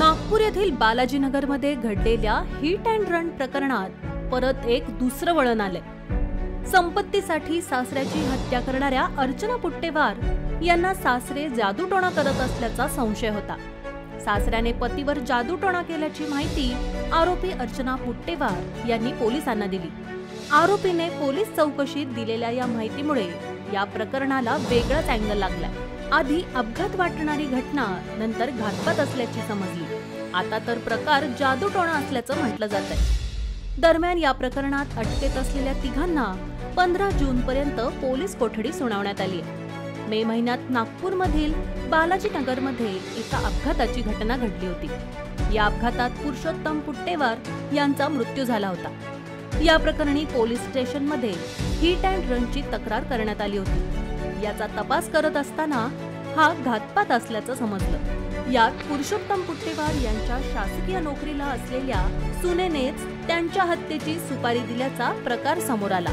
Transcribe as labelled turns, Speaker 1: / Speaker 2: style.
Speaker 1: नागपूर येथील बालाजीनगरमध्ये घडलेल्या hit and run प्रकरणात परत एक दुसरं वळण आले। संपत्तीसाठी सासऱ्याची हत्या करणाऱ्या अर्चना पुट्टेवार यांना सासरे जादूटोणा करत असल्याचा संशय होता। सासऱ्याने पतीवर जादूटोणा केल्याची माहिती आरोपी अर्चना पुट्टेवार यांनी पोलिसांना दिली। आरोपीने पोलीस चौकशीत दिलेल्या या माहितीमुळे या प्रकरणाला वेगळाच अँगल लागला। आधी अपघात वाटणारी घटना नंतर घातपात असल्याची समजली। आता तर प्रकार जादूटोणा असल्याचं म्हटलं जात आहे। दरम्यान या प्रकरणात अटकेत असलेल्या तिघांना 15 जून पर्यंत पोलीस कोठडी सुनावण्यात आली आहे। मे महिन्यात नागपूरमधील बालाजीनगरमध्ये एका अपघाताची घटना घडली होती। या अपघातात पुरुषोत्तम पुट्टेवार यांचा मृत्यू झाला होता। या प्रकरणी पोलीस स्टेशनमध्ये हिट अँड रनची तक्रार करण्यात आली होती। याचा तपास करत असताना हा घातपात असल्याचं समजलं। यात पुरुषोत्तम पुट्टेवार यांच्या शासकीय नोकरीला असलेल्या सुनेनेच त्यांच्या हत्येची सुपारी दिल्याचा प्रकार समोर आला।